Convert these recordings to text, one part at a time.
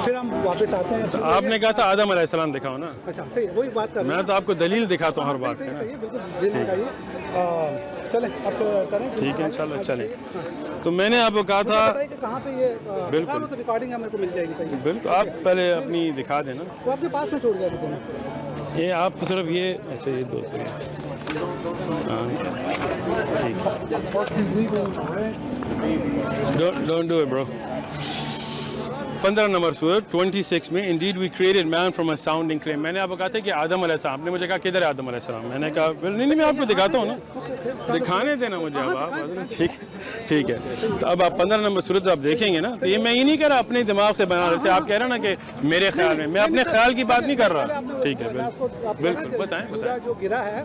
پھر ہم واپس آتے ہیں. تو آپ نے کہا تھا آدم علیہ السلام دکھاؤ نا. اچھا صحیح وہی بات کر رہے ہیں. میں تو آپ کو دلیل دکھاتا ہوں ہر بات صحیح سے. صحیح بالکل دل لگائیے. چلیں اب کریں. ٹھیک ہے انشاءاللہ چلیں. تو میں نے آپ کو کہا تھا بتائیے کہ کہاں پہ یہ بالکل تو ریکارڈنگ ہے میرے کو مل جائے گی. صحیح ہے. بالکل آپ پہلے اپنی دکھا دیں نا. تو آپ کے پاس میں چھوڑ دیا تھا. یہ آپ تو صرف یہ اچھا یہ دو ہاں ٹھیک. ڈونٹ ڈو اٹ برو. 15 نمبر سورت 26 میں indeed we created man from a sounding clay. میں نے آپ کو کہا تھا کہ آدم علیہ السلام. آپ نے مجھے کہا کدھر ہے آدم علیہ السلام. میں نے کہا نہیں میں آپ کو دکھاتا ہوں نا. دکھانے دینا مجھے اب آپ. ٹھیک ہے. تو اب آپ 15 نمبر سورت آپ دیکھیں گے نا تو یہ میں یہ نہیں کہہ رہا اپنے دماغ سے بنا رہے. آپ کہہ رہے ہیں نا کہ میرے خیال میں اپنے خیال کی بات نہیں کر رہا. ٹھیک ہے بالکل بتائیں. جو گرا ہے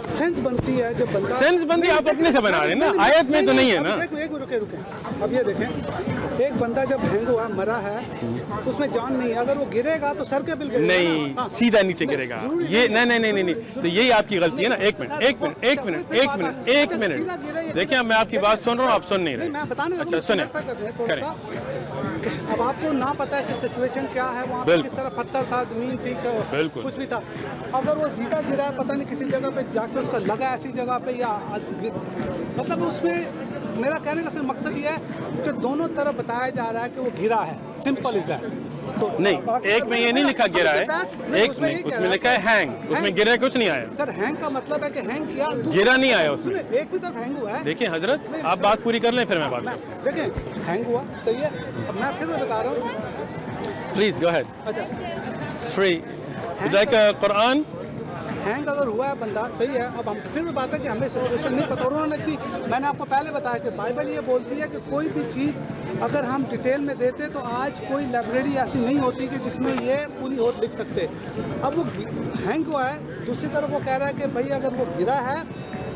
سینس بنتی ہے. جو سینس بندی آپ اپنے سے بنا رہے ہیں نا. آیت میں تو نہیں ہے نا. رکے اب یہ دیکھیں ایک بندہ جب ہینگ ہوا مرا ہے اس میں جان نہیں ہے. اگر وہ گرے گا تو سر کے بل گرے گا. نہیں سیدھا نیچے گرے گا. یہ نہیں تو یہی آپ کی غلطی ہے نا. ایک منٹ دیکھیں میں آپ کی بات سن رہا ہوں. آپ سن نہیں رہے. اچھا سنیں کریں. اب آپ کو نہ پتا ہے کہ سچویشن کیا ہے وہاں پہ. کس طرح پتھر تھا زمین تھی بالکل کچھ بھی تھا. اگر وہ سیدھا گرا ہے پتہ نہیں کسی جگہ پہ جا کے اس کا لگا ایسی جگہ پہ یا مطلب اس میں میرا کہنے کا صرف مقصد یہ ہے کہ دونوں طرف بتایا جا رہا ہے کہ وہ گرا ہے. Simple is that. نہیں ایک میں یہ نہیں لکھا گرا ہے. ایک میں اس میں لکھا ہے ہینگ. اس میں گرا کچھ نہیں آیا. سر ہینگ کا مطلب ہے کہ ہینگ کیا گرا نہیں آیا اس میں. ایک بھی طرف ہینگ ہوا ہے. دیکھیں حضرت آپ بات پوری کر لیں پھر میں بات کرتا ہوں. دیکھیں ہینگ ہوا صحیح ہے. اب میں پھر بتا رہا ہوں. Please go ahead. اچھا اٹس فری. لائک قرآن ہینگ اگر ہوا ہے بندہ صحیح ہے. اب ہم پھر بھی بات ہے کہ ہمیں سچویشن نہیں پتا. انہوں نے میں نے آپ کو پہلے بتایا کہ بائبل یہ بولتی ہے کہ کوئی بھی چیز اگر ہم ڈیٹیل میں دیتے تو آج کوئی لائبریری ایسی نہیں ہوتی کہ جس میں یہ پوری ہو لکھ سکتے. اب وہ ہینگ ہوا ہے. دوسری طرف وہ کہہ رہا ہے کہ بھائی اگر وہ گرا ہے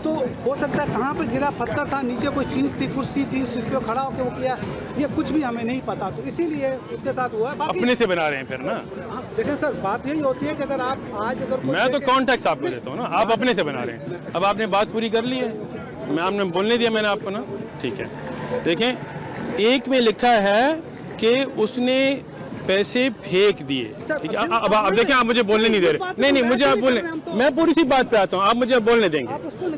تو ہو سکتا ہے کہاں پہ گرا. پتھر تھا نیچے کوئی چیز تھی کرسی تھی جس پہ کھڑا ہو کے وہ کیا یہ کچھ بھی ہمیں نہیں پتا. تو اسی لیے اس کے ساتھ ہوا ہے. اپنے سے بنا رہے ہیں پھر نا. دیکھیں سر بات یہی ہوتی ہے کہ اگر آپ آج اگر میں تو کانٹیکٹ آپ کو دیتا ہوں نا. آپ اپنے سے بنا رہے ہیں. اب آپ نے بات پوری کر لی ہے. میں آپ نے بولنے دیا میں نے آپ کو نا. ٹھیک ہے دیکھیں ایک میں لکھا ہے کہ اس نے پیسے پھینک دیے. ٹھیک ہے اب دیکھیں آپ مجھے بولنے نہیں دے رہے. نہیں مجھے آپ بولنے میں پوری سی بات پہ آتا ہوں. آپ مجھے بولنے دیں گے.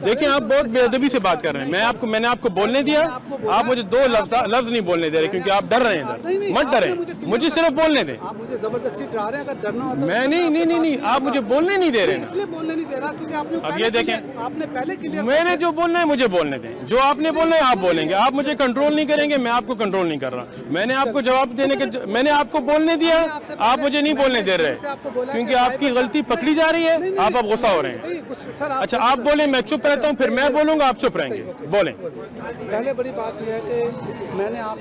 دیکھیں آپ بہت بے ادبی سے بات کر رہے ہیں. میں نے آپ کو بولنے دیا. آپ مجھے دو لفظ نہیں بولنے دے رہے کیونکہ آپ ڈر رہے ہیں. مت ڈریں مجھے صرف بولنے دیں. آپ مجھے زبردستی ڈرا رہے ہیں. اگر ڈرنا ہوتا میں نہیں آپ مجھے بولنے نہیں دے رہے. اس لیے بولنے نہیں دے رہا کیونکہ آپ نے اب یہ دیکھیں آپ نے پہلے کلیئر میں نے جو بولنا ہے مجھے بولنے دیں. جو آپ نے بولنا ہے آپ بولیں گے. آپ مجھے کنٹرول نہیں کریں گے. میں آپ کو کنٹرول نہیں کر رہا. میں نے آپ کو جواب دینے کے میں نے آپ کو بولنے دیا. آپ مجھے نہیں بولنے دے رہے کیونکہ آپ کی غلطی پکڑی جا رہی ہے. آپ اب غصہ ہو رہے ہیں. اچھا آپ بولیں میں چپ رہتا ہوں. پھر میں بولوں گا آپ چپ رہیں گے. بولیں. پہلے بڑی بات یہ ہے کہ میں نے آپ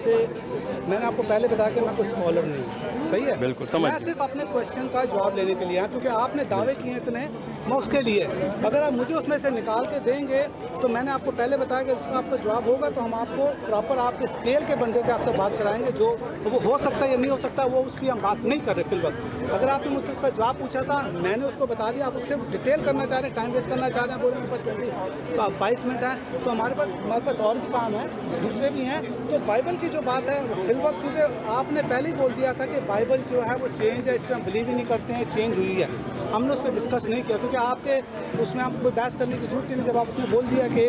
کو پہلے بتایا کہ میں کوئی اسکالر نہیں ہوں. صحیح ہے بالکل سمجھ میں صرف اپنے کوشچن کا جواب لینے کے لیے آیا کیونکہ آپ نے دعوے کیے ہیں اتنے. میں اس کے لیے اگر آپ مجھے اس میں سے نکال کے دیں گے تو میں نے آپ کو پہلے بتایا کہ اس کا آپ کا جواب ہوگا تو ہم آپ کو پراپر آپ کے اسکیل کے بندے کے آپ سے بات کرائیں گے. جو وہ ہو سکتا ہے یا نہیں ہو سکتا وہ اس کی ہم بات نہیں کر رہے فی الوقت. اگر آپ نے مجھ سے اس کا جواب پوچھا تھا میں نے اس کو بتا دیا. آپ اس سے ڈیٹیل کرنا چاہ رہے ہیں ٹائم ویسٹ کرنا چاہ رہے ہیں. بولے میرے پاس 22 منٹ ہے تو ہمارے پاس اور بھی کام ہے دوسرے بھی ہیں. تو بائبل کی جو بات ہے فی الوقت کیونکہ آپ نے پہلے ہی بول دیا تھا کہ بائبل جو ہے وہ چینج ہے. اس پہ ہم بلیو ہی نہیں کرتے ہیں. چینج ہوئی ہے. ہم نے اس پہ ڈسکس نہیں کیا کیونکہ آپ کے اس میں آپ کوئی بحث کرنے کی ضرورت نہیں. جب آپ نے بول دیا کہ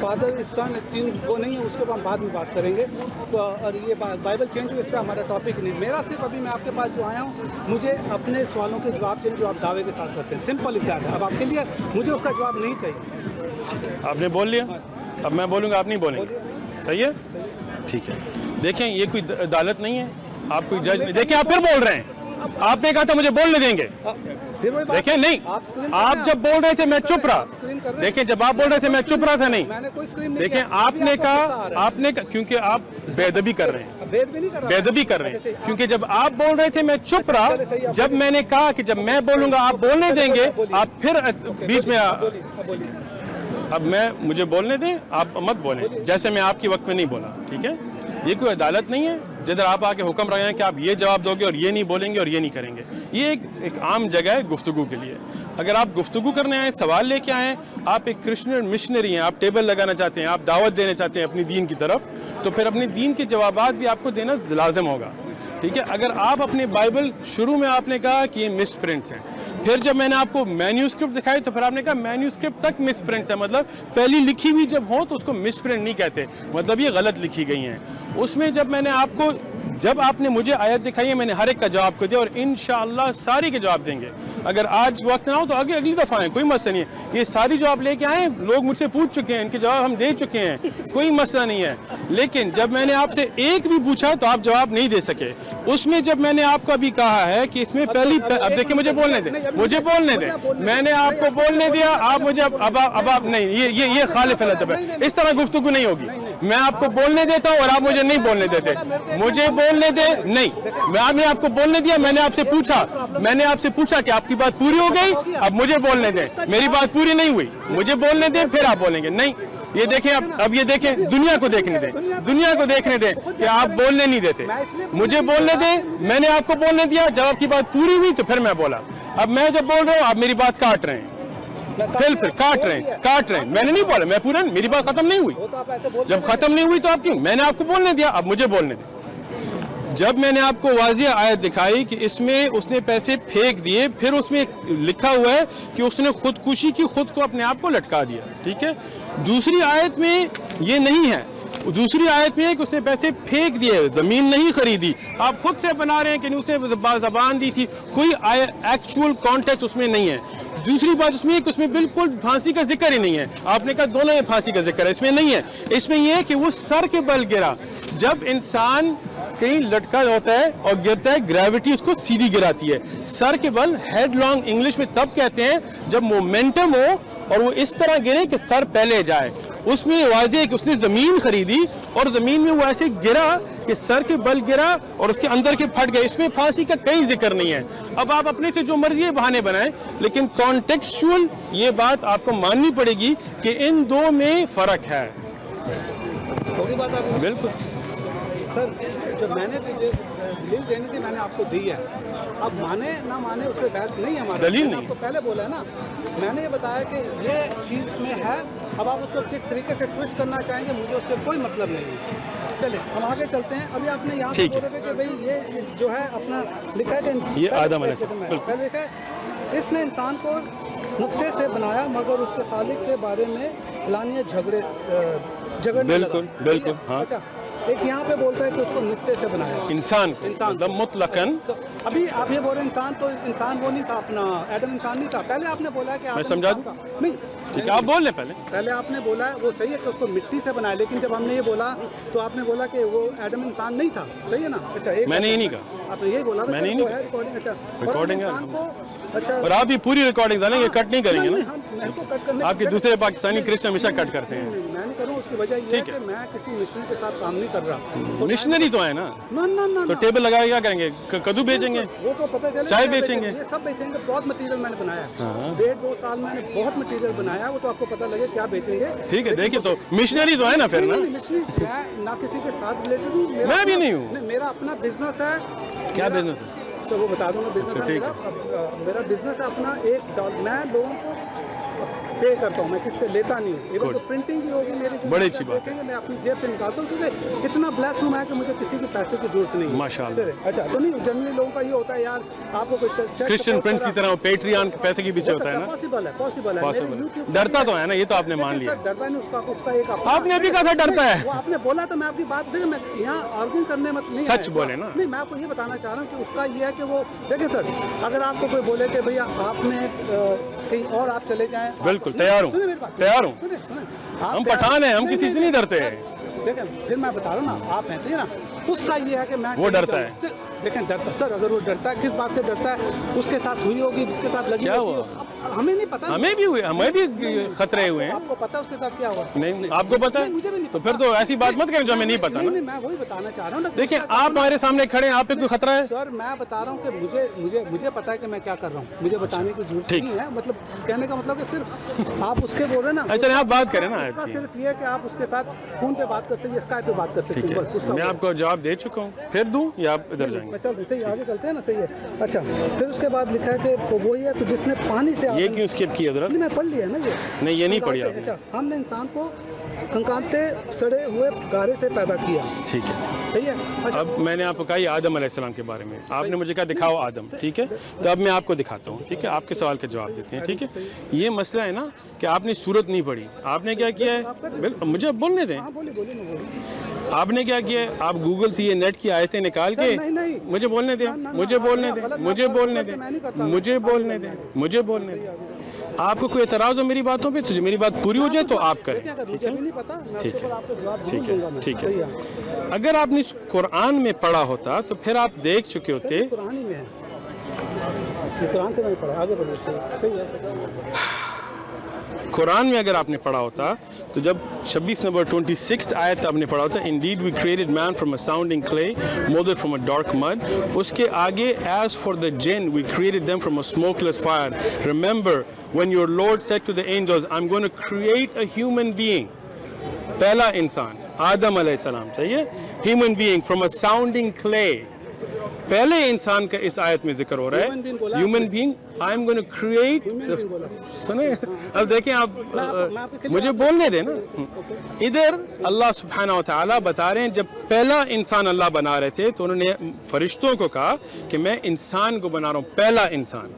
فادر سن تین وہ نہیں ہے اس کے ہم بعد میں بات کریں گے. اور یہ بائبل چینج ہوئی اس پہ ہمارا ٹاپک نہیں. میرا صرف ابھی میں آپ کے پاس جو آیا ہوں مجھے اپنے سوالوں کے جواب چاہیے جو آپ دعوے کے ساتھ کرتے ہیں. سمپل اس طرح ہے. اب آپ کے لیے مجھے اس کا جواب نہیں چاہیے. آپ نے بول لیا. اب میں بولوں گا آپ نہیں بولیں گے. صحیح ہے ٹھیک ہے. دیکھیں یہ کوئی عدالت نہیں ہے. آپ کوئی جج نہیں. دیکھیں آپ پھر بول رہے ہیں. آپ نے کہا تھا مجھے بولنے دیں گے. دیکھیں نہیں آپ جب بول رہے تھے میں چپ رہا. دیکھیں جب آپ بول رہے تھے میں چپ رہا تھا. نہیں دیکھیں آپ نے کہا کیونکہ آپ بے ادبی کر رہے ہیں. بے ادبی کر رہے ہیں کیونکہ جب آپ بول رہے تھے میں چپ رہا. جب میں نے کہا کہ جب میں بولوں گا آپ بولنے دیں گے آپ پھر بیچ میں اب مجھے بولنے دیں. آپ مت بولیں جیسے میں آپ کے وقت میں نہیں بولا. ٹھیک ہے یہ کوئی عدالت نہیں ہے جدھر آپ آ کے حکم رہے ہیں کہ آپ یہ جواب دو گے اور یہ نہیں بولیں گے اور یہ نہیں کریں گے. یہ ایک عام جگہ ہے گفتگو کے لیے. اگر آپ گفتگو کرنے آئیں سوال لے کے آئیں آپ ایک کرسچن مشنری ہیں. آپ ٹیبل لگانا چاہتے ہیں. آپ دعوت دینا چاہتے ہیں اپنی دین کی طرف. تو پھر اپنے دین کے جوابات بھی آپ کو دینا لازم ہوگا. ٹھیک ہے. اگر آپ اپنے بائبل شروع میں آپ نے کہا کہ یہ مس پرنٹس ہیں, پھر جب میں نے آپ کو مینیوسکرپٹ دکھائی تو پھر آپ نے کہا مینیوسکرپٹ تک مس پرنٹس ہیں, مطلب پہلی لکھی ہوئی جب ہوں تو اس کو مس پرنٹ نہیں کہتے, مطلب یہ غلط لکھی گئی ہیں. اس میں جب میں نے آپ کو, جب آپ نے مجھے آیت دکھائی ہے, میں نے ہر ایک کا جواب کو دیا, اور انشاءاللہ ساری کے جواب دیں گے. اگر آج وقت نہ ہو تو آگے اگلی دفعہ آئیں, کوئی مسئلہ نہیں ہے. یہ ساری جواب لے کے آئیں, لوگ مجھ سے پوچھ چکے ہیں, ان کے جواب ہم دے چکے ہیں, کوئی مسئلہ نہیں ہے. لیکن جب میں نے آپ سے ایک بھی پوچھا تو آپ جواب نہیں دے سکے. اس میں جب میں نے آپ کو ابھی کہا ہے کہ اس میں پہلی, اب دیکھیں مجھے بولنے دیں, مجھے بولنے دیں, میں نے آپ کو بولنے دیا, آپ مجھے اب آپ نہیں, یہ خالف الادب ہے, اس طرح گفتگو نہیں ہوگی. میں آپ کو بولنے دیتا ہوں اور آپ مجھے نہیں بولنے دیتے. مجھے بولنے دیں, نہیں, میں نے آپ کو بولنے دیا, میں نے آپ سے پوچھا کہ آپ کی بات پوری ہو گئی, اب مجھے بولنے دیں. میری بات پوری نہیں ہوئی, مجھے بولنے دیں, پھر آپ بولیں گے. نہیں, یہ دیکھیں, اب یہ دیکھیں, دنیا کو دیکھنے دیں کہ آپ بولنے نہیں دیتے. مجھے بولنے دیں, میں نے آپ کو بولنے دیا, جب آپ کی بات پوری ہوئی تو پھر میں بولا. اب میں جب بول رہا ہوں آپ میری بات کاٹ رہے ہیں, پھر کاٹ رہے ہیں. میں نے نہیں بولا, میں پورا, میری بات ختم نہیں ہوئی. جب ختم نہیں ہوئی تو آپ کیوں, میں نے آپ کو بولنے دیا, اب مجھے بولنے دیں. جب میں نے آپ کو واضح آیت دکھائی کہ اس میں اس نے پیسے پھینک دیے, پھر اس میں لکھا ہوا ہے کہ اس نے خودکشی کی, خود کو اپنے آپ کو لٹکا دیا. ٹھیک ہے, دوسری آیت میں یہ نہیں ہے. دوسری آیت میں ہے کہ اس نے پیسے پھینک دیے, زمین نہیں خریدی. آپ خود سے بنا رہے ہیں کہ اس نے زبان دی تھی, کوئی ایکچوئل کانٹیکٹ اس میں نہیں ہے. دوسری بات اس میں ہے کہ اس میں بالکل پھانسی کا ذکر ہی نہیں ہے. آپ نے کہا دونوں میں پھانسی کا ذکر ہے, اس میں نہیں ہے. اس میں یہ ہے کہ وہ سر کے بل گرا. جب انسان کہیں لٹکا ہوتا ہے اور گرتا ہے, گریوٹی اس کو سیدھی گراتی ہے. سر کے بل, ہیڈ لانگ انگلش میں تب کہتے ہیں جب مومنٹم ہو اور وہ اس طرح گرے کہ سر پہلے جائے. اس میں واضح ہے کہ اس نے زمین خریدی اور زمین میں وہ ایسے گرا کہ سر کے بل گرا اور اس کے اندر کے پھٹ گئے. اس میں پھانسی کا کوئی ذکر نہیں ہے. اب آپ اپنے سے جو مرضی بہانے بنائیں, لیکن کانٹیکسچول یہ بات آپ کو ماننی پڑے گی کہ ان دو میں فرق ہے. بالکل سر, جو میں نے دلیل دینی تھی میں نے آپ کو دی ہے. اب مانے نہ مانے اس پہ بحث نہیں ہے ہمارا. دلیل نہیں, آپ کو پہلے بولا ہے نا, میں نے یہ بتایا کہ یہ چیز میں ہے. اب آپ اس کو کس طریقے سے ٹوسٹ کرنا چاہیں گے, مجھے اس سے کوئی مطلب نہیں ہے. چلے ہم آگے چلتے ہیں. ابھی آپ نے یہاں پہ بولے تھے کہ بھئی یہ جو ہے اپنا لکھا ہے کہ یہ آدم علیہ السلام, پہلے لکھا ہے اس نے انسان کو نقطے سے بنایا مگر اس کے خالق کے بارے میں لانیہ جھگڑنے لگا. بالکل ہاں. اچھا, ایک یہاں پہ بولتا ہے کہ اس کو نقطے سے بنایا انسان کو, مطلب مطلقاً. ابھی آپ یہ بول رہے ہیں انسان, تو انسان وہ نہیں تھا اپنا, ایڈم انسان نہیں تھا. پہلے آپ نے بولا کہ میں سمجھا دوں, نہیں ٹھیک ہے, آپ بول لیں. پہلے آپ نے بولا وہ صحیح ہے کہ اس کو مٹی سے بنایا, لیکن جب ہم نے یہ بولا تو آپ نے بولا کہ وہ ایڈم انسان نہیں تھا. صحیح ہے نا. اچھا, میں نے یہ نہیں کہا, آپ نے یہی بولا. میں نے نہیں کہا. اچھا, ریکارڈنگ ہے. اچھا, اور آپ یہ پوری ریکارڈنگ ڈالیں, یہ کٹ نہیں کریں گے نا. نا, آپ کے دوسرے پاکستانی کرسچن ہمیشہ کٹ کرتے ہیں. میں نہیں کروں. اس کی وجہ یہ ہے کہ میں کسی مشنری کے ساتھ کام نہیں کر رہا. مشنری تو ہے نا, تو ٹیبل لگا کے کیا کریں گے, کدو بیچیں گے, وہ تو پتہ چلے, چائے بیچیں گے, یہ سب بیچیں گے. بہت مٹیریل میں نے بنایا ہے, 1.5-2 سال میں نے بہت مٹیریل بنایا. وہ تو آپ کو پتہ لگے کیا بیچیں گے. ٹھیک ہے, دیکھیے تو مشنری تو ہے نا پھر نا. مشنری میں نہ کسی کے ساتھ ریلیٹڈ ہوں, میں بھی نہیں ہوں. میرا اپنا بزنس ہے. کیا بزنس ہے, تو وہ بتا دوں گا. بزنس میرا بزنس ہے اپنا. میں لوگوں کو پے کرتا ہوں, میں کس سے لیتا نہیں ہوں. ایون جو پرنٹنگ بھی ہوگی میری, بڑی اچھی بات ہے, میں اپنی جیب سے نکالتا ہوں, کیونکہ اتنا بلیس ہوں میں کہ مجھے کسی کے پیسے کی ضرورت نہیں ہے. ماشاءاللہ. اچھا, تو نہیں, جنرلی لوگوں کا یہ ہوتا ہے یار آپ کو کوئی کرسچن پرنس کی طرح پیٹریان کے پیسے کے پیچھے ہوتا ہے نا. پاسبل ہے. ڈرتا تو ہے نا, یہ تو آپ نے مان لیا. ڈرتا نہیں, اس کا ایک آپ نے ابھی کہا تھا ڈرتا ہے. وہ آپ نے بولا تو میں آپ کی بات دیکھیں, میں یہاں آرگن کرنے مت نہیں, سچ بولے نا. نہیں, میں آپ کو یہ بتانا چاہ رہا ہوں کہ اس کا یہ ہے کہ وہ دیکھیں سر, اگر آپ کو کوئی بولے کہ بھیا آپ نے کہیں اور آپ چلے جائیں, بالکل تیار ہوں, تیار ہوں. ہم پٹھان ہیں, ہم کسی سے نہیں ڈرتے. دیکھیں پھر میں بتا رہا ہوں نا, آپ ایسے ہی نا. اس کا یہ ہے کہ میں وہ ڈرتا ہے. دیکھیں ڈرتا سر, اگر وہ ڈرتا ہے کس بات سے ڈرتا ہے, اس کے ساتھ ہوئی ہوگی جس کے ساتھ لگی ہوگی. ہمیں نہیں پتا, ہمیں بھی ہوئے, ہمیں بھی خطرے ہوئے ہیں. آپ کو پتا اس کے ساتھ کیا ہوا؟ نہیں, آپ کو پتا ہے, مجھے بھی نہیں. تو پھر تو ایسی بات مت کریں جو ہمیں نہیں پتا نا. نہیں, میں وہی بتانا چاہ رہا ہوں نا. دیکھیں آپ ہمارے سامنے کھڑے ہیں, آپ پہ کوئی خطرہ ہے؟ سر میں بتا رہا ہوں کہ مجھے پتا ہے کہ میں کیا کر رہا ہوں, مجھے بتانے کی ضرورت نہیں ہے. مطلب کہنے کا مطلب کہ صرف آپ اس کے بول رہے ہیں نا. اچھا, آپ بات کریں نا. صرف یہ کہ آپ اس کے ساتھ فون پہ بات کر سکتے ہیں, اسکائپ پہ بات کر سکتے ہیں. میں آپ کو جواب دے چکا ہوں, پھر دوں یا آپ ادھر جائیں گے؟ چل صحیح, آگے چلتے ہیں نا. صحیح ہے. اچھا, پھر اس کے بعد لکھا ہے کہ وہی ہے تو جس نے پانی سے, یہ کیوں اسکپ کیا حضرت؟ میں پڑھ لیا نا یہ. نہیں, یہ نہیں پڑھی آپ نے. اچھا, ہم نے انسان کو کھنکانتے سڑے ہوئے گارے سے پیدا کیا. ٹھیک ہے. صحیح ہے. اب میں نے آپ کو کہا یہ آدم علیہ السلام کے بارے میں, آپ نے مجھے کہا دکھاؤ آدم, ٹھیک ہے, تو اب میں آپ کو دکھاتا ہوں, ٹھیک ہے, آپ کے سوال کا جواب دیتے ہیں, ٹھیک ہے. یہ مسئلہ ہے نا کہ آپ نے صورت نہیں پڑھی, آپ نے کیا کیا ہے, مجھے اب بولنے دیں, آپ نے کیا کیا ہے, آپ گوگل سے یہ نیٹ کی آیتیں نکال کے, مجھے بولنے دیں, مجھے بولنے دیں, مجھے بولنے دیں, مجھے بولنے دیں, مجھے بولنے دیں. آپ کو کوئی اعتراض ہو میری باتوں پہ تو میری بات پوری ہو جائے تو آپ کریں, ٹھیک ہے, ٹھیک ہے, ٹھیک ہے, ٹھیک ہے. اگر آپ نے قرآن میں پڑھا ہوتا تو پھر آپ دیکھ چکے ہوتے. قرآن ہی میں ہے, قرآن سے میں نے پڑھا, آگے بڑھو. قرآن میں اگر آپ نے پڑھا ہوتا تو جب 26 نمبر 26 آیت آپ نے پڑھا ہوتا, indeed we created man from a sounding clay molded from a dark mud, اس کے آگے as for the jinn we created them from a smokeless fire, remember when your Lord said to the angels I'm going to create a human being, پہلا انسان آدم علیہ السلام, چاہیے, human being from a sounding clay, پہلے انسان کا اس آیت میں ذکر ہو رہا ہے, human being I am going to create, سنیں, اب دیکھیں آپ, مجھے بولنے دیں نا. ادھر اللہ سبحانہ و تعالیٰ بتا رہے ہیں جب پہلا انسان اللہ بنا رہے تھے تو انہوں نے فرشتوں کو کہا کہ میں انسان کو بنا رہا ہوں, پہلا انسان,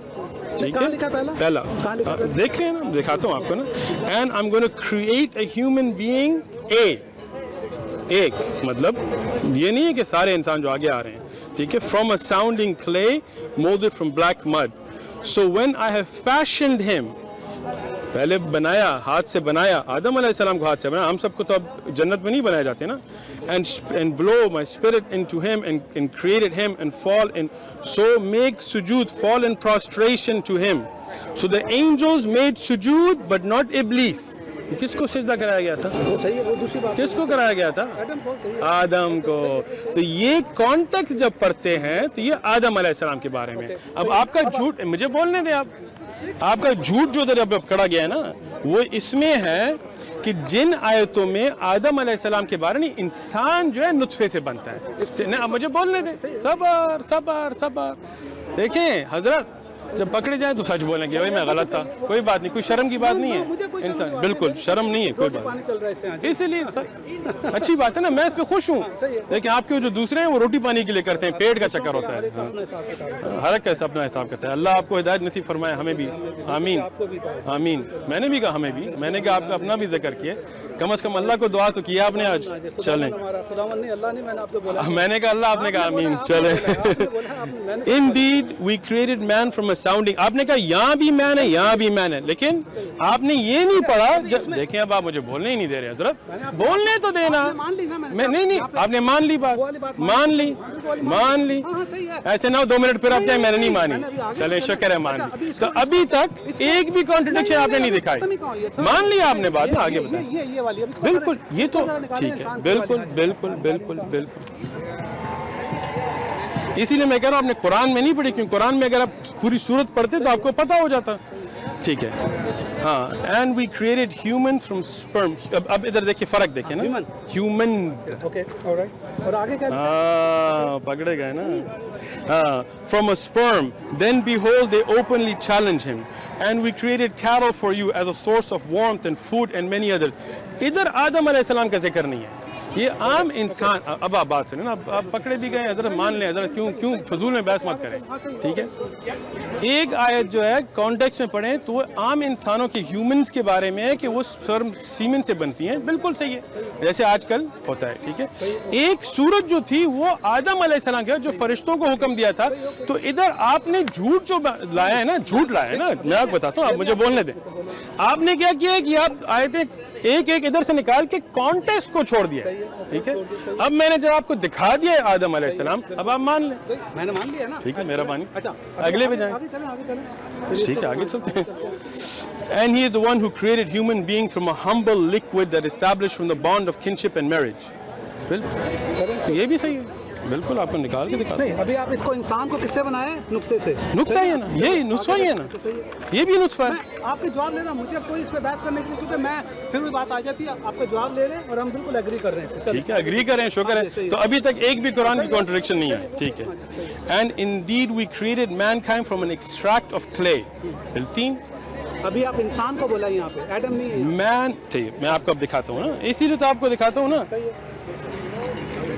ٹھیک ہے, پہلا, دیکھ لیں نا, دکھاتا ہوں آپ کو نا, and I'm going to create a human being ایک, مطلب یہ نہیں ہے کہ سارے انسان جو آگے آ رہے ہیں, ٹھیک ہے, from a sounding clay molded from black mud, so when I have fashioned him, پہلے بنایا, ہاتھ سے بنایا, آدم علیہ السلام کو ہاتھ سے بنایا, ہم سب کو تو اب جنت میں نہیں بنائے جاتے نا, and blow my spirit into him and created him and fall in, so make sujood, fall in prostration to him, so the angels made sujood but not Iblis. کس کو سجدہ کرایا گیا تھا, کس کو کرایا گیا تھا, آدم کو. تو یہ کانٹیکس جب پڑھتے ہیں تو یہ آدم علیہ السلام کے بارے میں. اب آپ کا جھوٹ, مجھے بولنے دیں, آپ کا جھوٹ جو ادھر کھڑا گیا ہے نا وہ اس میں ہے کہ جن آیتوں میں آدم علیہ السلام کے بارے میں انسان جو ہے نطفے سے بنتا ہے, اب مجھے بولنے دیں, صبر صبر صبر. دیکھیں حضرت, جب پکڑے جائیں تو سچ بولیں گے بھائی میں غلط تھا, کوئی بات نہیں, کوئی شرم کی بات نہیں ہے, انسان بالکل شرم نہیں ہے, کوئی بات, اسی لیے اچھی بات ہے نا, میں اس پہ خوش ہوں. لیکن آپ کے جو دوسرے ہیں وہ روٹی پانی کے لیے کرتے ہیں, پیٹ کا چکر ہوتا ہے, ہر ایک کیسا اپنا حساب کرتا ہے. اللہ آپ کو ہدایت نصیب فرمائے, ہمیں بھی, آمین آمین. میں نے بھی کہا ہمیں بھی, میں نے کہا آپ کا اپنا بھی ذکر کیا, کم از کم اللہ کو دعا تو کیا آپ نے آج, چلیں, میں نے کہا اللہ, آپ نے کہا آمین, چلیں. Indeed we created man from a sounding, آپ نے کہا یہاں بھی مین ہے, یہاں بھی مین ہے, لیکن آپ نے یہ نہیں پڑھا. دیکھیں اب آپ مجھے بولنے ہی نہیں دے رہے حضرت, بولنے تو دینا. میں نہیں, آپ نے مان لی بات, مان لی, مان لی, ایسے نہ 2 منٹ پھر آپ کہیں میں نے نہیں مانی, چلیں شکر ہے مان لی. تو ابھی تک ایک بھی کانٹرڈکشن آپ نے نہیں دکھائی, مان لی آپ نے بات, آگے بتائیں. بالکل, یہ تو ٹھیک ہے, بالکل بالکل بالکل بالکل. اسی لیے میں کہہ رہا ہوں آپ نے قرآن میں نہیں پڑھی, کیونکہ قرآن میں اگر آپ پوری صورت پڑھتے تو آپ کو پتہ ہو جاتا, ٹھیک ہے. ہاں, and we created humans from sperm. اب ادھر دیکھیے فرق دیکھیے نا, humans, اور آگے کیا, ہاں پکڑے گئے نا, ہاں, from a sperm, then behold they openly challenge him, and we created cattle for you as a source of warmth and food and many others. ادھر آدم علیہ السلام کا ذکر نہیں ہے, یہ عام انسان. اب آپ بات سنیں نا, آپ پکڑے بھی گئے حضرت, مان لیں حضرت, کیوں فضول میں بحث مت کریں, ٹھیک ہے. ایک آیت جو ہے کانٹیکس میں پڑھیں تو وہ عام انسانوں کے ہیومنز کے بارے میں ہے کہ وہ سپرم سیمن سے بنتی ہیں, بالکل صحیح ہے, جیسے آج کل ہوتا ہے, ٹھیک ہے. ایک صورت جو تھی وہ آدم علیہ السلام کا جو فرشتوں کو حکم دیا تھا, تو ادھر آپ نے جھوٹ جو لایا ہے نا, جھوٹ لایا ہے نا, میں آپ بتاتا ہوں, آپ مجھے بولنے دیں. آپ نے کیا کیا ہے کہ آپ آیتیں ایک ایک ادھر سے نکال کے کانٹیکسٹ کو چھوڑ دیا, ٹھیک ہے. اب میں نے جب آپ کو دکھا دیا ہے آدم علیہ السلام, اب آپ مان لیں, میں نے مان لیا نا, ٹھیک ہے, میرا مانی. اگلے پہ جائیں, ٹھیک ہے, آگے چلتے ہیں. And he is the one who created human beings from a humble liquid that established from the bond of kinship and marriage. بالکل, یہ بھی صحیح ہے, بالکل آپ کو نکال کے دکھا. نہیں, ابھی آپ اس کو انسان کو کس سے بنائے, نقطے سے. نقطہ ہی ہے نا, یہ نطفہ ہی ہے نا, یہ بھی نطفہ ہے. آپ کے جواب لے رہا ہوں, مجھے کوئی اس پہ بحث کرنے کے لیے, کیونکہ میں پھر وہی بات آ جاتی ہے, آپ کا جواب لے رہے ہیں اور ہم بالکل ایگری کر رہے ہیں. ٹھیک ہے, ایگری کر رہے ہیں, شکر ہے. تو ابھی تک ایک بھی قرآن کی کانٹرڈکشن نہیں ہے, ٹھیک ہے. And indeed we created mankind from an extract of clay. تین, ابھی آپ انسان کو بولا یہاں پہ, ایڈم نہیں ہے. مین, ٹھیک ہے, میں آپ کو اب دکھاتا ہوں نا, اسی لیے تو آپ کو دکھاتا ہوں نا.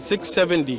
670,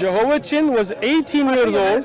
Jehoiachin was 18 years old।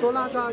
16,000।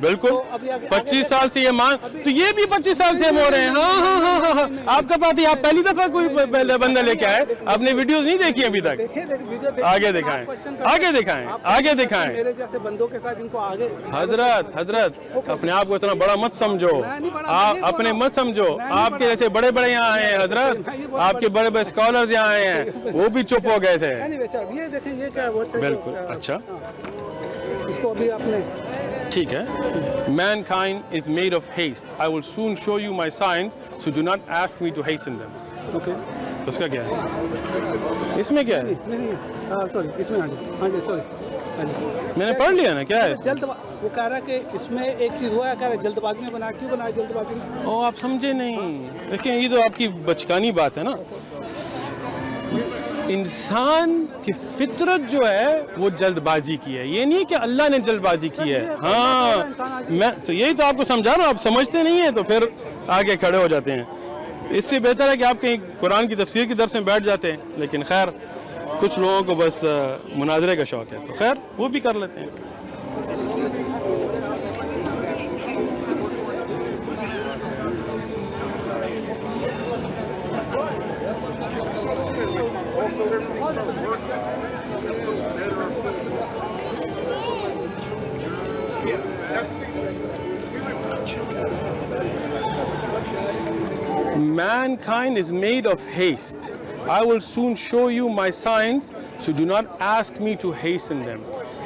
بالکل تو ابھی 25 سال سے یہ مان تو یہ بھی 25 سال سے ہم ہو رہے ہیں. ہاں آپ کا بات ہے. آپ پہلی دفعہ کوئی بندہ لے کے آئے, آپ نے ویڈیوز نہیں دیکھی ابھی تک. آگے دکھائیں, آگے دکھائیں, آگے دکھائیں. میرے جیسے بندوں کے ساتھ ان کو آگے. حضرت اپنے آپ کو اتنا بڑا مت سمجھو, آپ اپنے مت سمجھو. آپ کے جیسے بڑے بڑے یہاں آئے ہیں حضرت, آپ کے بڑے بڑے اسکالرز یہاں آئے ہیں, وہ بھی چپ ہو گئے تھے. یہ دیکھیں یہ کیا ہے. بالکل اچھا اس کو ابھی آپ نے ٹھیک ہے. Mankind is made of haste. I will soon show you my signs, so do not ask me to hasten them. Okay اس کا کیا ہے, اس میں کیا ہے؟ نہیں سوری اس میں ہاں جی سوری میں نے پڑھ لیا نا. کیا ہے جلد وہ کہہ رہا ہے کہ اس میں ایک چیز ہوا ہے, کہہ رہا ہے جلد بازی میں بنا. کیوں بنایا جلد بازی میں؟ او آپ سمجھے نہیں. دیکھیں یہ تو آپ کی بچکانی بات ہے نا. انسان کی فطرت جو ہے وہ جلد بازی کی ہے. یہ نہیں کہ اللہ نے جلد بازی کی ہے. ہاں میں تو یہی تو آپ کو سمجھا رہا ہوں. آپ سمجھتے نہیں ہیں تو پھر آگے کھڑے ہو جاتے ہیں. اس سے بہتر ہے کہ آپ کہیں قرآن کی تفسیر کی درس میں بیٹھ جاتے ہیں. لیکن خیر کچھ لوگوں کو بس مناظرے کا شوق ہے, تو خیر وہ بھی کر لیتے ہیں. Mankind is made of haste. I will soon show you my signs, so do not ask me to hasten them.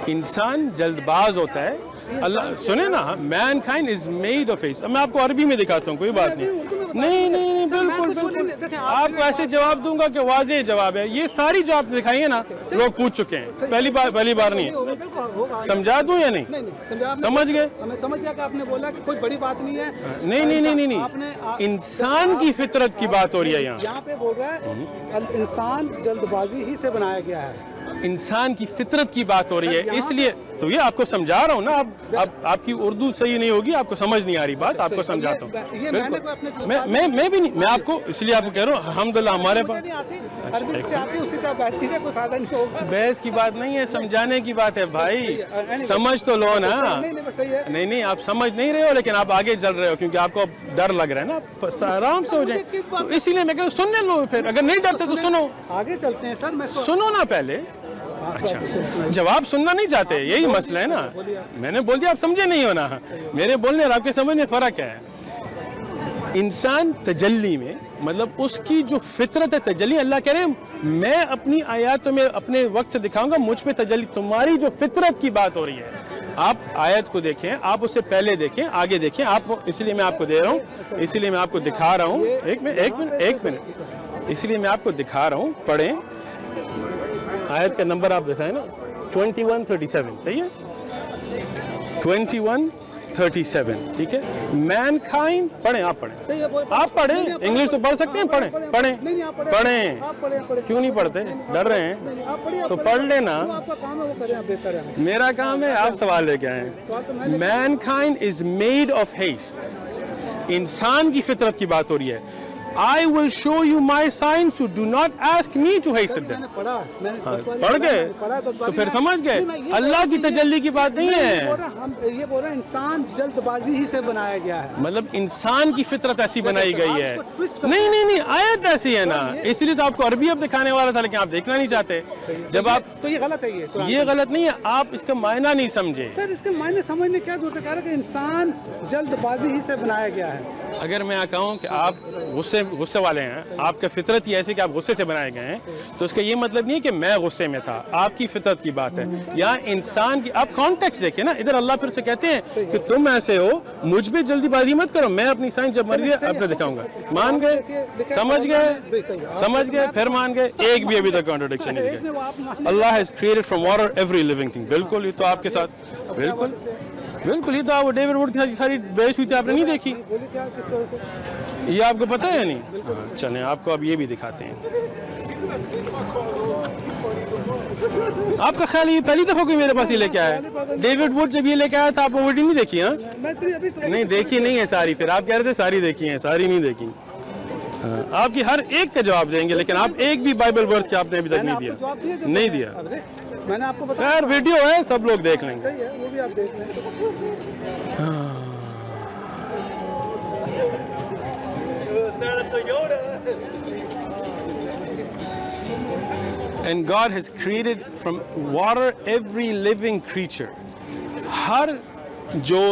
انسان جلد باز ہوتا ہے. اللہ سنیں نا, mankind is made of haste. اب میں آپ کو عربی میں دکھاتا ہوں, کوئی بات نہیں. نہیں بالکل آپ کو ایسے جواب دوں گا کہ واضح جواب ہے. یہ ساری جو آپ دکھائی ہیں نا لوگ پوچھ چکے ہیں, پہلی بار نہیں ہے. سمجھا دوں یا نہیں؟ سمجھ گئے؟ سمجھ گیا کہ آپ نے بولا کہ کوئی بڑی بات نہیں ہے. نہیں, انسان کی فطرت کی بات ہو رہی ہے یہاں پہ بول رہا ہے انسان جلد بازی ہی سے بنایا گیا ہے. انسان کی فطرت کی بات ہو رہی ہے, اس لیے تو یہ آپ کو سمجھا رہا ہوں نا. آپ کی اردو صحیح نہیں ہوگی, آپ کو سمجھ نہیں آ رہی بات, آپ کو سمجھاتا ہوں. میں بھی نہیں, میں آپ کو اس لیے آپ کو کہہ رہا ہوں الحمدللہ ہمارے پاس بحث کی بات نہیں ہے, سمجھانے کی بات ہے بھائی. سمجھ تو لو نا. نہیں آپ سمجھ نہیں رہے ہو, لیکن آپ آگے چل رہے ہو کیونکہ آپ کو ڈر لگ رہا ہے نا. آرام سے ہو جائے, تو اسی لیے میں کہہ سننے لو. پھر اگر نہیں ڈرتے تو سنو. آگے چلتے ہیں سر. سنو نا پہلے. اچھا جواب سننا نہیں چاہتے, یہی مسئلہ ہے نا. میں نے بول دیا, آپ سمجھے نہیں ہونا. میرے بولنے اور آپ کے سمجھنے میں فرق ہے. انسان تجلی میں مطلب اس کی جو فطرت ہے تجلی, اللہ کہہ رہے ہیں میں اپنی آیاتوں میں اپنے وقت سے دکھاؤں گا مجھ پہ تجلی. تمہاری جو فطرت کی بات ہو رہی ہے, آپ آیت کو دیکھیں, آپ اسے پہلے دیکھیں, آگے دیکھیں. آپ اس لیے میں آپ کو دے رہا ہوں, اس لیے میں آپ کو دکھا رہا ہوں. ایک منٹ اس لیے میں آپ کو دکھا رہا ہوں. پڑھیں آیت کا نمبر آپ دکھائیں نا, 2137. صحیح ہے 2137. ٹھیک ہے. مینکائنڈ پڑھیں, آپ پڑھیں انگلش تو پڑھ سکتے ہیں. پڑھیں کیوں نہیں پڑھتے, ڈر رہے ہیں تو پڑھ لینا. میرا کام ہے, آپ سوال لے کے آئیں. Mankind is made of heist. انسان کی فطرت کی بات ہو رہی ہے. I will show you my signs, so do not ask me to hasten them. پڑھ گئے تو پھر سمجھ گئے. اللہ کی تجلی کی بات نہیں ہے. یہ بول رہا ہے انسان جلد بازی ہی سے بنایا گیا ہے. مطلب انسان کی فطرت ایسی بنائی گئی ہے. نہیں آیت ایسی ہے نا, اس لیے تو آپ کو عربی اب دکھانے والا تھا, لیکن آپ دیکھنا نہیں چاہتے. جب آپ تو یہ غلط ہے. یہ غلط نہیں ہے, آپ اس کا معنی نہیں سمجھے. سر اس کے معنی سمجھنے کیا ضرورت ہے. کہہ رہا ہے کہ انسان جلد بازی ہی سے بنایا گیا ہے. اگر میں کہوں کہ آپ غصے والے ہیں, آپ کا فطرت ہی ایسے کہ آپ غصے سے بنائے گئے ہیں, تو اس کا یہ مطلب نہیں ہے کہ میں غصے میں تھا. آپ کی فطرت کی بات ہے. یا انسان کی آپ کانٹیکسٹ دیکھیں نا. ادھر اللہ پھر سے کہتے ہیں کہ تم ایسے ہو, مجھ پہ جلدی بازی مت کرو, میں اپنی سائنس جب مرضی اپنے دکھاؤں گا. مان گئے, سمجھ گئے پھر مان گئے. ایک بھی ابھی تک کانٹرڈکشن نہیں دکھا. اللہ has created from water every living thing. بالکل, یہ تو آپ کے ساتھ بالکل یہ تو آپ ڈیوڈ ووڈ کی ساری بحث ہوئی تھی, آپ نے نہیں دیکھی. یہ آپ کو پتہ ہے یا نہیں؟ چلیں آپ کو اب یہ بھی دکھاتے ہیں. آپ کا خیال یہ پہلی دفعہ کوئی میرے پاس یہ لے کے آیا؟ ڈیوڈ ووڈ جب یہ لے کے آیا تھا آپ وہ ویڈیو نہیں دیکھی؟ ہاں نہیں دیکھی نہیں ہے ساری. پھر آپ کہہ رہے تھے ساری دیکھی ہیں, ساری نہیں دیکھی. آپ کی ہر ایک کا جواب دیں گے, لیکن آپ ایک بھی بائبل ورس کے آپ نے ابھی تک نہیں دیا. میں نے آپ کو بتایا خیر ویڈیو ہے سب لوگ دیکھ لیں گے. صحیح ہے وہ بھی آپ دیکھ لیں. And God has created from water every living creature. ہر جو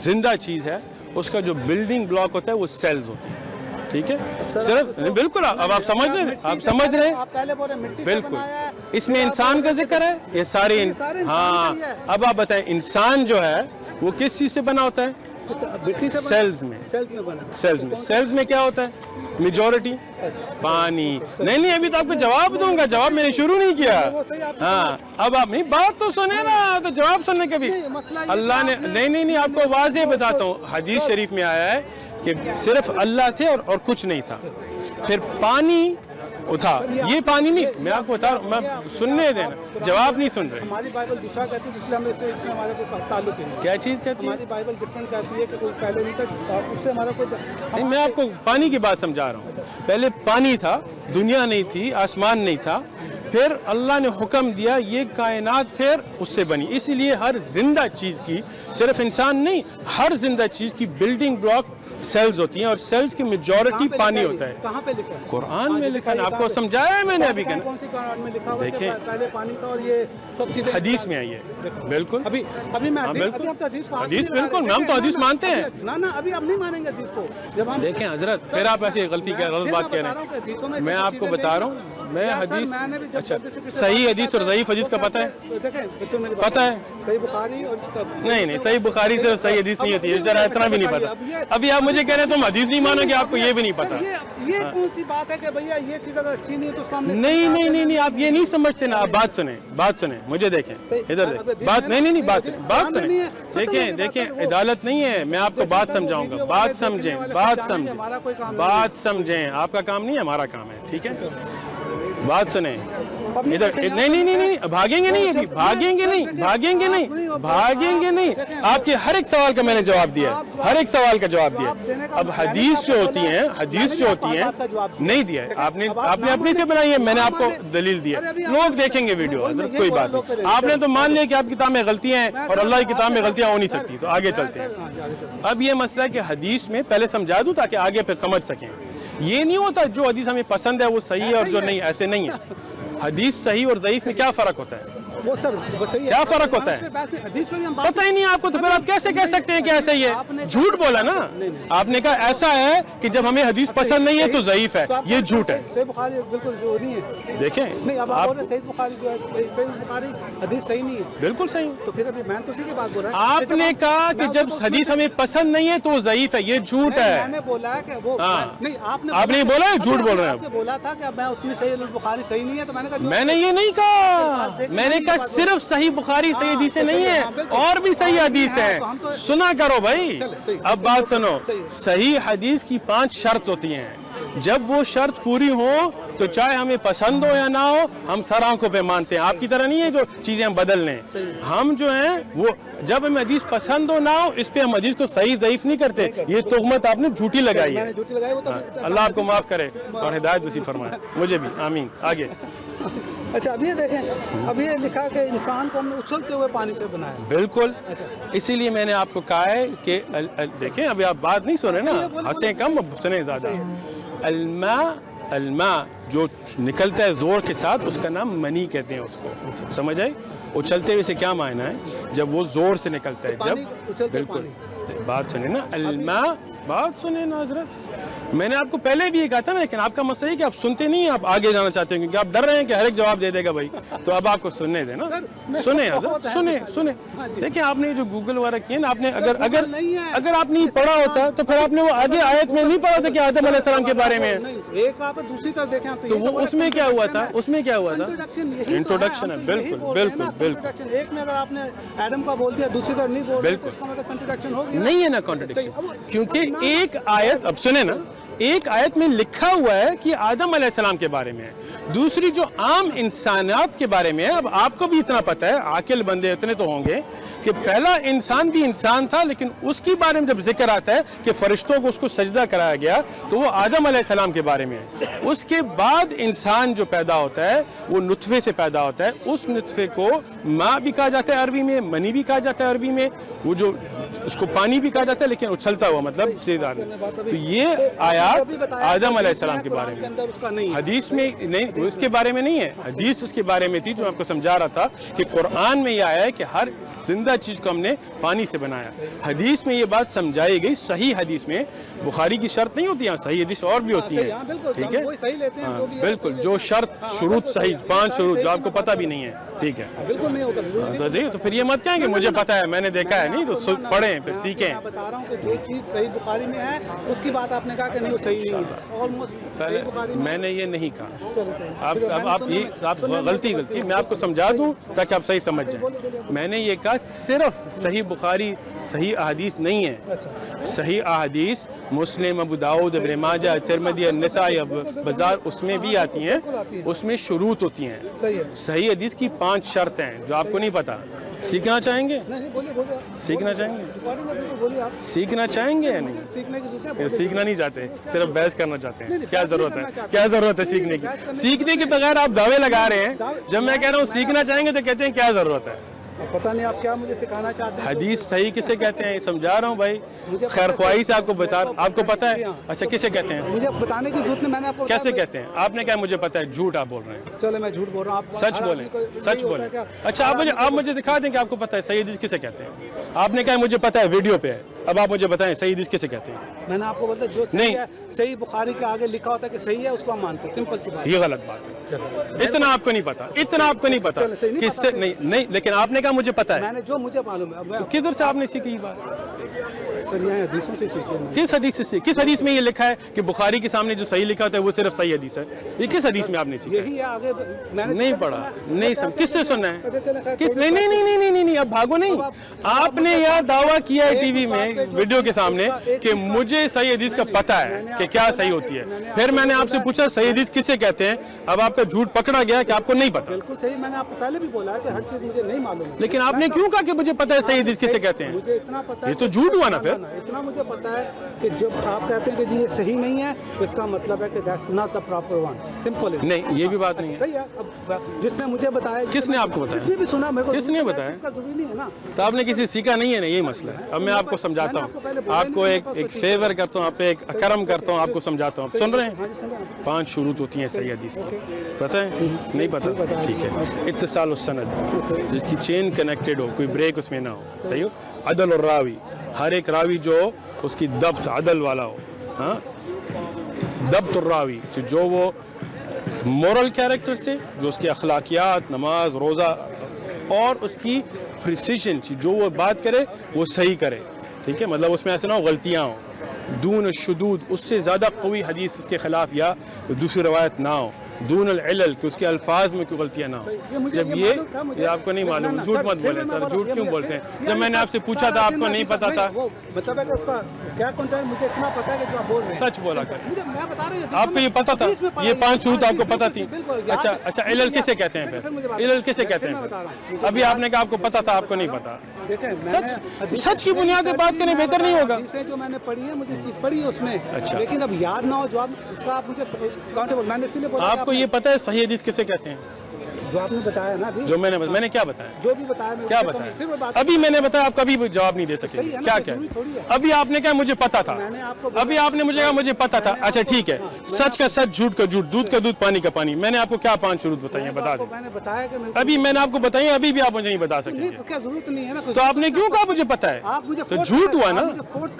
زندہ چیز ہے اس کا جو بلڈنگ بلاک ہوتا ہے وہ سیلز ہوتے ہیں. ٹھیک ہے صرف بالکل اب آپ سمجھ رہے ہیں آپ سمجھ رہے ہیں بالکل. اس میں انسان کا ذکر ہے یہ سارے ہاں. اب آپ بتائیں انسان جو ہے وہ کس چیز سے بنا ہوتا ہے؟ سیلز میں. سیلز میں کیا ہوتا ہے؟ میجورٹی پانی. نہیں ابھی تو آپ کو جواب دوں گا, جواب میں نے شروع نہیں کیا. ہاں اب آپ نہیں بات تو سنیں نا, تو جواب سننے کے بھی اللہ نے نہیں آپ کو واضح بتاتا ہوں. حدیث شریف میں آیا ہے کہ صرف اللہ تھے اور کچھ نہیں تھا. پھر پانی تھا, یہ پانی نہیں, میں آپ کو بتا رہا ہوں, میں سننے دینا, جواب نہیں سن رہے. ہماری بائبل دوسرا کہتی ہے, اس لیے ہمیں اس میں ہمارا کوئی تعلق نہیں. کیا چیز کہتی ہے؟ ہماری بائبل ڈفرنٹ کہتی ہے کہ کوئی پہلے نہیں تھا اور اس سے ہمارا کوئی نہیں. میں آپ کو پانی کی بات سمجھا رہا ہوں. پہلے پانی تھا, دنیا نہیں تھی, آسمان نہیں تھا, پھر اللہ نے حکم دیا یہ کائنات پھر اس سے بنی. اسی لیے ہر زندہ چیز کی, صرف انسان نہیں, ہر زندہ چیز کی بلڈنگ بلاک سیلز ہوتی ہیں اور سیلز کی میجورٹی پانی ہوتا ہے. کہاں پہ لکھا ہے؟ قرآن میں لکھا ہے, آپ کو سمجھایا ہے میں نے ابھی کہنا. کون سی قرآن میں لکھا ہوا ہے کہ دیکھیں پہلے پانی تھا اور یہ سب چیزیں حدیث میں آئی ہے. بالکل ابھی میں بالکل حدیث کو حدیث بالکل ہم تو حدیث مانتے ہیں. نہ ابھی ہم نہیں مانیں گے حدیث کو. جب ہم دیکھیں حضرت پھر آپ ایسی غلط بات کہہ رہے ہیں. میں آپ کو بتا رہا ہوں, میں حدیث اچھا صحیح حدیث اور ضعیف حدیث کا پتہ ہے؟ پتہ ہے صحیح بخاری اور نہیں صحیح بخاری سے صحیح حدیث نہیں ہوتی ہے, ذرا اتنا بھی نہیں پتا. ابھی آپ مجھے کہہ رہے ہیں تم حدیث نہیں مانو گے, آپ کو یہ بھی نہیں پتا. یہ کون سی بات ہے کہ بھیا یہ چیز اگر اچھی نہیں ہے تو اس کو ہم نہیں آپ یہ نہیں سمجھتے نا. آپ بات سنیں مجھے دیکھیں ادھر بات نہیں بات سنیں. دیکھیں عدالت نہیں ہے, میں آپ کو بات سمجھاؤں گا. بات سمجھیں, آپ کا کام نہیں ہے, ہمارا کام ہے. ٹھیک ہے بات سنیں ادھر. نہیں بھاگیں گے نہیں. آپ کے ہر ایک سوال کا میں نے جواب دیا, ہر ایک سوال کا جواب دیا. اب حدیث جو ہوتی ہیں نہیں دیا ہے آپ نے اپنی سے بنائی ہے, میں نے آپ کو دلیل دیا. لوگ دیکھیں گے ویڈیو, حضرت کوئی بات نہیں. آپ نے تو مان لیا کہ آپ کی کتاب میں غلطیاں ہیں اور اللہ کی کتاب میں غلطیاں ہو نہیں سکتی. تو آگے چلتے ہیں. اب یہ مسئلہ ہے کہ حدیث میں پہلے سمجھا دوں تاکہ آگے پھر سمجھ سکیں. یہ نہیں ہوتا جو حدیث ہمیں پسند ہے وہ صحیح ہے اور جو نہیں, ایسے نہیں ہے. حدیث صحیح اور ضعیف میں کیا فرق ہوتا ہے؟ کیا فرق ہوتا ہے پتہ ہی نہیں آپ کو, تو پھر آپ کیسے کہہ سکتے ہیں کہ ایسا ہی ہے؟ جھوٹ بولا نا آپ نے, کہا ایسا ہے کہ جب ہمیں حدیث پسند نہیں ہے تو ضعیف ہے. یہ جھوٹ ہے. دیکھیں حدیث صحیح نہیں ہے, بالکل صحیح. تو پھر ابھی میں تو اسی کی بات بول رہا ہوں. آپ نے کہا کہ جب حدیث ہمیں پسند نہیں ہے تو وہ ضعیف ہے. یہ جھوٹ ہے. میں نے بولا کہ وہ نہیں, آپ نے بولا ہے جھوٹ بول رہے ہیں. آپ نے بولا تھا کہ میں اتنی صحیح بخاری صحیح نہیں ہے, تو میں نے کہا میں نے یہ نہیں کہا. میں نے کہا صرف صحیح بخاری صحیح حدیثیں نہیں ہیں, اور بھی صحیح حدیث ہیں. سنا کرو بھائی. اب بات سنو, صحیح حدیث کی 5 شرط ہوتی ہیں. جب وہ شرط پوری ہو تو چاہے ہمیں پسند ہو یا نہ ہو ہم سر آنکھوں پہ مانتے ہیں. آپ کی طرح نہیں ہے جو چیزیں ہم بدل لیں. ہم جو ہیں وہ جب ہمیں حدیث پسند ہو نہ ہو اس پہ ہم حدیث کو صحیح ضعیف نہیں کرتے. یہ تہمت آپ نے جھوٹی لگائی ہے. اللہ آپ کو معاف کرے اور ہدایت نصیب فرمائے, مجھے بھی آمین. آگے اچھا اب یہ دیکھیں, اب یہ لکھا کہ انسان کو ہم نے اچھلتے ہوئے پانی سے بنایا. بالکل, اسی لیے میں نے آپ کو کہا ہے کہ دیکھیں ابھی آپ بات نہیں سن رہے نا, ہنسیں کم سنیں زیادہ. الماء جو نکلتا ہے زور کے ساتھ اس کا نام منی کہتے ہیں. اس کو سمجھ آئے؟ اچھلتے ہوئے سے کیا معنی ہے؟ جب وہ زور سے نکلتا ہے, جب بالکل بات سنیں نا. الماء بات سنیں نا حضرت. میں نے آپ کو پہلے بھی یہ کہا تھا نا, لیکن آپ کا مسئلہ ہے کہ آپ سنتے نہیں ہیں, آپ آگے جانا چاہتے ہیں کیونکہ آپ ڈر رہے ہیں کہ ہر ایک جواب دے دے گا بھائی. تو اب آپ کو سننے دیں نا. سنیں حضرت, سنیں. دیکھیں آپ نے جو گوگل وغیرہ کیے نا, آپ نے اگر آپ نے پڑھا ہوتا تو پھر آپ نے وہ آگے آیت میں نہیں پڑھا تھا کہ آدم علیہ السلام کے بارے میں ہے. ایک آپ دوسری طرف دیکھیں تو وہ اس میں کیا ہوا تھا, انٹروڈکشن ہے. بالکل ایک میں اگر آپ نے ایڈم کا بول دیا دوسری طرف نہیں بول دیا تو اس کا مطلب کنٹرڈکشن ہو گیا. نہیں ہے نا کنٹرڈکشن, کیونکہ ایک آیت, اب سنیں نا, ایک آیت میں لکھا ہوا ہے کہ آدم علیہ السلام کے بارے میں ہے, دوسری جو عام انسانات کے بارے میں ہے. اب آپ کو بھی اتنا پتہ ہے, عاقل بندے اتنے تو ہوں گے کہ پہلا انسان بھی انسان تھا، لیکن اس کے بارے میں جب ذکر آتا ہے کہ فرشتوں کو اس کو سجدہ کرایا گیا تو وہ آدم علیہ السلام کے بارے میں ہے۔ اس کے بعد انسان جو پیدا ہوتا ہے وہ نطفے سے پیدا ہوتا ہے، اس نطفے کو ماء بھی کہا جاتا ہے عربی میں، منی بھی کہا جاتا ہے عربی میں، وہ جو اس کو پانی بھی کہا جاتا ہے لیکن اچھلتا ہوا مطلب سیدھا۔ تو یہ آیات آدم علیہ السلام کے بارے میں، حدیث میں نہیں، اس کے بارے میں نہیں ہے، حدیث اس کے بارے میں تھی جو آپ کو سمجھا رہا تھا کہ قرآن میں یہ آیا ہے کہ ہر زندہ چیز کو ہم نے پانی سے بنایا۔ حدیث میں یہ بات سمجھائی گئی، صحیح حدیث میں، بخاری کی شرط نہیں ہوتی ہے، صحیح حدیث اور بھی ہوتی ہے، ٹھیک ہے، بالکل جو شرط شروط صحیح 5 شروط جو آپ کو پتہ بھی نہیں ہے، ٹھیک ہے، بالکل نہیں ہوتا۔ تو پھر یہ مت کہیں کہ مجھے پتہ ہے، میں نے دیکھا ہے، نہیں تو پڑھیں پھر سیکھیں۔ میں بتا رہا ہوں کہ جو چیز صحیح بخاری میں ہے اس کی بات آپ نے کہا کہ نہیں وہ صحیح نہیں ہے، آلموسٹ میں نے یہ نہیں کہا، آپ غلطی میں آپ کو سمجھا دوں تاکہ آپ صحیح سمجھ جائیں۔ میں نے یہ کہا صرف صحیح بخاری صحیح احادیث نہیں ہے، صحیح احادیث مسلم، ابو داؤد، ابن ماجہ، ترمذی، النسائی، بازار، اس میں بھی آتی ہیں، اس میں شروط ہوتی ہیں۔ صحیح حدیث کی 5 شرطیں ہیں جو آپ کو نہیں پتا۔ سیکھنا چاہیں گے؟ سیکھنا چاہیں گے؟ سیکھنا چاہیں گے یا نہیں؟ سیکھنا نہیں چاہتے، صرف بحث کرنا چاہتے ہیں۔ کیا ضرورت ہے، کیا ضرورت ہے سیکھنے کی؟ سیکھنے کے بغیر آپ دعوے لگا رہے ہیں، جب میں کہہ رہا ہوں سیکھنا چاہیں گے تو کہتے ہیں کیا ضرورت ہے؟ پتہ نہیں آپ کیا مجھے سکھانا چاہتے ہیں۔ حدیث صحیح کسے کہتے ہیں سمجھا رہا ہوں بھائی، خیر خواہی سے آپ کو بتا، آپ کو پتہ ہے؟ اچھا کسے کہتے ہیں؟ مجھے بتانے کی ضرورت نہیں، میں نے آپ کو کیسے کہتے ہیں؟ آپ نے کہا مجھے پتہ ہے، جھوٹ آپ بول رہے ہیں۔ چلے میں جھوٹ بول رہا ہوں، آپ سچ بولیں، سچ بولیں۔ اچھا آپ مجھے دکھا دیں کہ آپ کو پتہ ہے صحیح حدیث کسے کہتے ہیں؟ آپ نے کہا مجھے پتہ ہے، ویڈیو پہ ہے، اب آپ مجھے بتائیں صحیح حدیث کسے کہتے ہیں؟ میں نے آپ کو بولتا جو صحیح ہے، صحیح بخاری کے آگے لکھا ہوتا ہے کہ صحیح ہے، اس کو ہم مانتے ہیں، سمپل سی بات۔ یہ غلط بات ہے، اتنا آپ کو نہیں پتا، اتنا آپ کو نہیں پتا کس سے نہیں، لیکن آپ نے کہا مجھے پتہ ہے، میں نے جو مجھے معلوم ہے، کدھر سے آپ نے سیکھی یہ بات؟ یہاں حدیثوں سے سیکھی ہے۔ کس حدیث سے؟ کس حدیث میں یہ لکھا ہے کہ بخاری کے سامنے جو صحیح لکھا ہوتا ہے وہ صرف صحیح حدیث ہے؟ یہ کس حدیث میں آپ نے سیکھا؟ یہی ہے آگے میں نے نہیں پڑھا، نہیں سمجھ، کس سے سننا ہے؟ کس نہیں، اب بھاگو نہیں۔ آپ نے یہ دعویٰ کیا ہے ٹی وی میں ویڈیو کے سامنے کہ مجھے صحیح حدیث کا پتہ ہے کہ کیا صحیح ہوتی ہے، پھر میں نے آپ سے پوچھا صحیح حدیث کسے کہتے ہیں، اب آپ کا جھوٹ پکڑا گیا کہ آپ کو نہیں پتا۔ بالکل صحیح، میں نے آپ کو پہلے بھی بولا ہے کہ ہر چیز مجھے نہیں معلوم ہے، لیکن آپ نے کیوں کہا کہ مجھے پتہ ہے صحیح حدیث کسے کہتے ہیں؟ مجھے اتنا پتہ ہے، یہ تو جھوٹ ہوا نا پھر۔ اتنا مجھے پتہ ہے کہ جب آپ کہتے ہیں کہ جی یہ صحیح نہیں ہے، اس کا مطلب ہے کہ that's not the proper one, simple ہے۔ نہیں یہ بھی بات نہیں ہے، صحیح ہے، اب جس نے مجھے بتایا، کس نے آپ کو بتایا؟ جس نے بھی سنا میرے کو، کس نے بتایا؟ اس کا ضروری نہیں ہے نا۔ تو آپ نے کسی سیکھا نہیں ہے نا، یہی مسئلہ ہے۔ اب میں آپ کو سمجھاتا ہوں، آپ کو ایک فیور کرتا ہوں، آپ پہ ایک کرم کرتا ہوں، آپ کو سمجھاتا ہوں، آپ سن رہے ہیں؟ 5 شروط ہوتی ہیں صحیح حدیث کی، پتہ ہے؟ نہیں پتہ؟ ٹھیک ہے۔ اتصال السند، جس کی چین کنیکٹڈ ہو، کوئی بریک اس میں نہ ہو، صحیح ہو۔ عدل الراوی، ہر ایک راوی جو اس کی ضبط عدل والا ہو، ہاں، ضبط الراوی جو وہ مورل کیریکٹر سے، جو اس کے اخلاقیات، نماز، روزہ، اور اس کی پریسیشن، جو وہ بات کرے وہ صحیح کرے، ٹھیک ہے، مطلب اس میں ایسا نہ ہو غلطیاں ہوں، دون الشدود، اس سے زیادہ قوی حدیث اس کے خلاف یا دوسری روایت نہ ہو، دون العلل، کہ اس کے الفاظ میں کوئی غلطیاں نہ ہو۔ جب یہ آپ کو نہیں معلوم، جھوٹ مت بولیں سر، جھوٹ کیوں بولتے ہیں؟ جب میں نے آپ سے پوچھا تھا آپ کو نہیں پتا تھا، مطلب ہے کہ اس کا کیا کنٹینٹ، مجھے اتنا پتا ہے کہ جو آپ بول رہے ہیں سچ بولا کر۔ میں بتا رہا ہوں، آپ کو یہ پتا تھا، یہ 5 شروط آپ کو پتا تھی؟ اچھا علل کسے کہتے ہیں پھر؟ علل کسے کہتے ہیں؟ ابھی آپ نے کہا آپ کو پتا تھا، آپ کو نہیں پتا۔ سچ کی بنیاد پہ بات کریں بہتر نہیں ہوگا؟ جو میں نے پڑھی ہے، مجھے چیز پڑھی ہے اس میں، اچھا، لیکن اب یاد نہ ہو جو اس کا آپ مجھے کاؤنٹیبل، میں نے اسی لیے بولا آپ کو یہ پتا ہے صحیح حدیث کسے کہتے ہیں؟ جو آپ نے بتایا نا ابھی، جو میں نے کیا بتایا؟ جو بھی بتایا، کیا بتایا؟ ابھی میں نے بتایا، آپ کبھی جواب نہیں دے سکتے۔ کیا کیا؟ ابھی آپ نے کہا مجھے پتا تھا، ابھی آپ نے مجھے کہا مجھے پتا تھا۔ اچھا ٹھیک ہے، سچ کا سچ، جھوٹ کا جھوٹ، دودھ کا دودھ، پانی کا پانی۔ میں نے آپ کو کیا 5 شروط بتائی ہیں، بتا دیں۔ میں نے بتایا کہ ابھی میں نے آپ کو بتائی ہیں، ابھی بھی آپ مجھے نہیں بتا سکتے۔ کیا ضرورت نہیں ہے نا، تو آپ نے کیوں کہا مجھے پتا ہے؟ تو جھوٹ ہوا نا،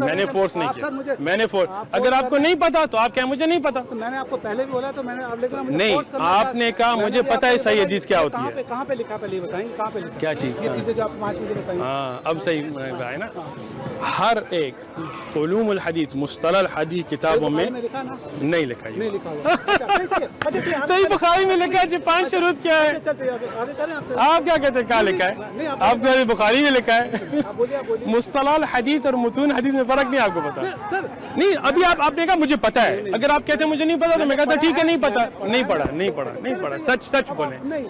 میں نے فورس نہیں کیا، میں نے اگر آپ کو نہیں پتا تو آپ کہیں مجھے نہیں پتا۔ میں نے آپ کو پہلے بھی بولا، تو میں نے نہیں، آپ نے کہا مجھے پتا ہے صحیح حدیث کیا ہوتی ہے۔ کہاں پہ لکھا، پہلے بتائیں کہاں پہ لکھا کیا چیز؟ یہ چیزیں جو آپ 5 مجھے بتائیں۔ ہاں اب صحیح ہے نا، ہر ایک علوم الحدیث، مصطلح الحدیث کتابوں میں نہیں لکھا ہے، نہیں لکھا ہوا۔ صحیح بخاری میں لکھا ہے جی 5 شروط کیا ہے۔ آپ کیا کہتے ہیں کہاں لکھا ہے؟ آپ کو بخاری میں لکھا ہے۔ مصطلح الحدیث اور متون حدیث میں فرق نہیں آپ کو پتا؟ نہیں، ابھی آپ نے کہا مجھے پتا ہے، اگر آپ کہتے ہیں مجھے نہیں پتا تو میں کہتا ٹھیک ہے نہیں پتا، نہیں پڑھا، نہیں پڑھا، نہیں پڑھا، سچ بولیں،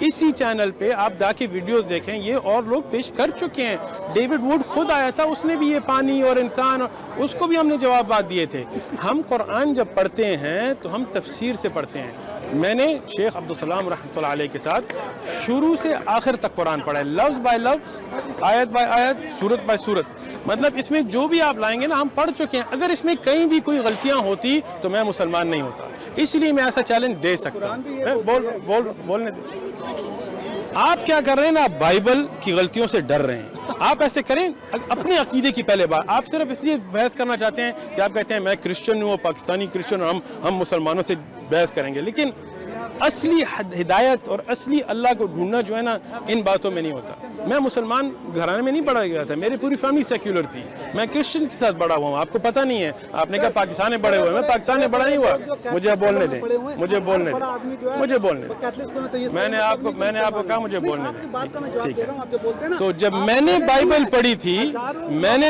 اسی چینل پہ آپ جا کے ویڈیوز دیکھیں، یہ اور لوگ پیش کر چکے ہیں. ڈیوڈ ووڈ خود آیا تھا، اس نے بھی یہ پانی اور انسان، اس کو بھی ہم نے جوابات دیے تھے. ہم قرآن جب پڑھتے ہیں تو ہم تفسیر سے پڑھتے ہیں. میں نے شیخ عبدالسلام رحمۃ اللہ علیہ کے ساتھ شروع سے آخر تک قرآن پڑھا ہے، لفظ بائی لفظ، آیت بائی آیت، سورت بائی سورت. مطلب اس میں جو بھی آپ لائیں گے نا ہم پڑھ چکے ہیں. اگر اس میں کہیں بھی کوئی غلطیاں ہوتی تو میں مسلمان نہیں ہوتا. اس لیے میں ایسا چیلنج دے سکتا ہوں. بولنے دیں. آپ کیا کر رہے ہیں نا، آپ بائبل کی غلطیوں سے ڈر رہے ہیں. آپ ایسے کریں اپنے عقیدے کی پہلے بات. آپ صرف اس لیے بحث کرنا چاہتے ہیں کہ آپ کہتے ہیں میں کرسچن ہوں، پاکستانی کرسچن، اور ہم مسلمانوں سے بحث کریں گے. لیکن اصلی ہدایت اور اصلی اللہ کو ڈھونڈنا جو ہے نا ان باتوں میں نہیں ہوتا. میں مسلمان گھرانے میں نہیں بڑا گیا تھا، میری پوری فیملی سیکولر تھی. میں کرسچن کے ساتھ بڑا ہوا ہوں. آپ کو پتہ نہیں ہے، آپ نے کہا پاکستان میں بڑے ہوئے، میں پاکستان میں بڑا نہیں ہوا. مجھے بولنے دیں، مجھے بولنے دیں، مجھے بولنے دیں. میں نے آپ کو کہا مجھے بولنے دیں. ٹھیک ہے. تو جب میں نے بائبل پڑھی تھی،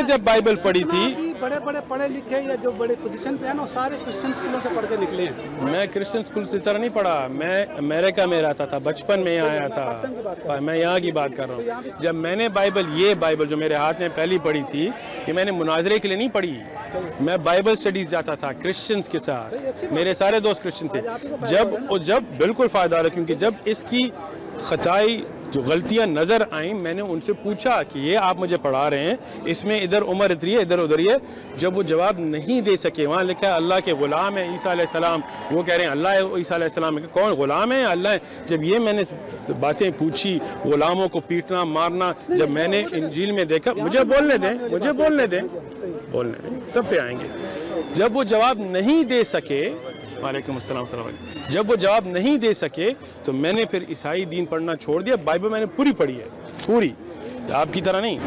جب بائبل پڑھی تھی، بڑے بڑے پڑھے لکھے یا جو بڑے پوزیشن پہ ہیں نا سارے کرسچن اسکولوں سے پڑھ کے نکلے ہیں. میں کرسچن اسکول سے طرح نہیں پڑھا. میں امریکہ میں رہتا تھا، بچپن میں یہاں آیا تھا. میں یہاں کی بات کر رہا ہوں. جب میں نے یہ بائبل جو میرے ہاتھ میں پہلی پڑھی تھی، یہ میں نے مناظرے کے لیے نہیں پڑھی. میں بائبل سٹڈیز جاتا تھا کرسچنز کے ساتھ. میرے سارے دوست کرسچن تھے. جب بالکل فائدہ رہا، کیونکہ جب اس کی خطائی جو غلطیاں نظر آئیں میں نے ان سے پوچھا کہ یہ آپ مجھے پڑھا رہے ہیں اس میں ادھر عمر اتری ہے ادھر ادھر ہے. جب وہ جواب نہیں دے سکے، وہاں لکھا ہے اللہ کے غلام ہیں عیسیٰ علیہ السلام. وہ کہہ رہے ہیں اللہ ہے عیسیٰ علیہ السلام. کون غلام ہے؟ اللہ ہے. جب یہ میں نے باتیں پوچھی، غلاموں کو پیٹنا مارنا، جب میں نے انجیل میں دیکھا، مجھے بولنے دیں سب پہ آئیں گے. جب وہ جواب نہیں دے سکے، وعلیکم السلام ورحمۃ اللہ، جب وہ جواب نہیں دے سکے تو میں نے پھر عیسائی دین پڑھنا چھوڑ دیا. بائبل میں نے پوری پڑھی ہے، پوری، آپ کی طرح نہیں.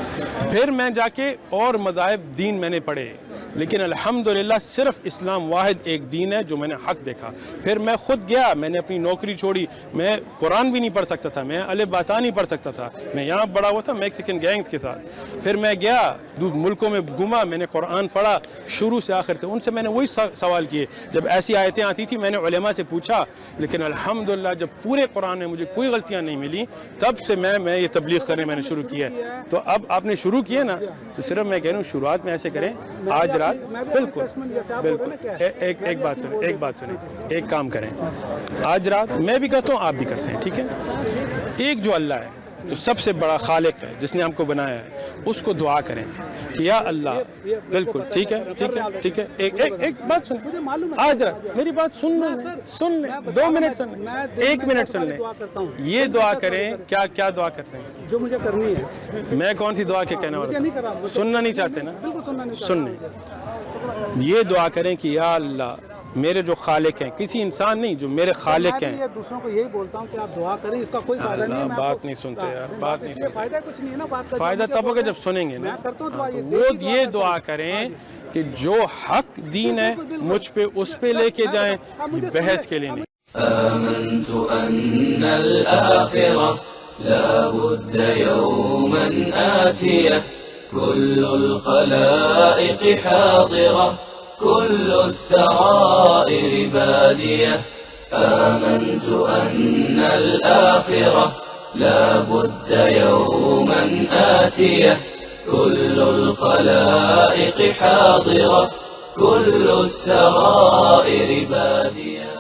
پھر میں جا کے اور مذاہب دین میں نے پڑھے، لیکن الحمدللہ صرف اسلام واحد ایک دین ہے جو میں نے حق دیکھا. پھر میں خود گیا، میں نے اپنی نوکری چھوڑی. میں قرآن بھی نہیں پڑھ سکتا تھا، میں الف باتا نہیں پڑھ سکتا تھا. میں یہاں بڑا ہوا تھا میکسیکن گینگز کے ساتھ. پھر میں گیا ملکوں میں گھوما، میں نے قرآن پڑھا شروع سے آخر تک. ان سے میں نے وہی سوال کیے. جب ایسی آیتیں آتی تھی میں نے علماء سے پوچھا، لیکن الحمدللہ جب پورے قرآن میں مجھے کوئی غلطیاں نہیں ملی تب سے میں یہ تبلیغ کرنے میں نے شروع کیا. تو اب آپ نے شروع کیا نا، تو صرف میں کہہ رہا ہوں شروعات میں ایسے کریں. آج رات بالکل ایک بات سنیں، ایک کام کریں. آج رات میں بھی کرتا ہوں، آپ بھی کرتے ہیں، ٹھیک ہے. ایک جو اللہ ہے جو سب سے بڑا خالق ہے، جس نے ہم کو بنایا ہے، اس کو دعا کریں کہ یا اللہ. بالکل ٹھیک ہے. ایک بات سنیں. آج رات میری بات سن لیں 2 منٹ سن لیں، 1 منٹ سن لیں. یہ دعا کریں. کیا دعا کرتے ہیں؟ جو مجھے کرنی ہے. میں کون سی دعا کے کہنا والا؟ سننا نہیں چاہتے نا؟ سن لیں. یہ دعا کریں کہ یا اللہ میرے جو خالق ہیں، کسی انسان نہیں، جو میرے خالق ہیں. دوسروں کو یہی بولتا ہوں کہ آپ دعا کریں، اس کا کوئی فائدہ نہیں ہے. بات نہیں سنتے یار، بات نہیں سنتے. فائدہ کچھ نہیں ہے نا بات کا. فائدہ تب ہوگا جب سنیں گے نا. وہ یہ دعا کریں کہ جو حق دین ہے مجھ پہ اس پہ لے کے جائیں، بحث کے لیے نہیں. آمنت أن الآخرة لا بد يوما آتية كل الخلائق حاضرة كل السرائر بادية. آمنت أن الآخرة لا بد يوما آتية كل الخلائق حاضرة كل السرائر بادية.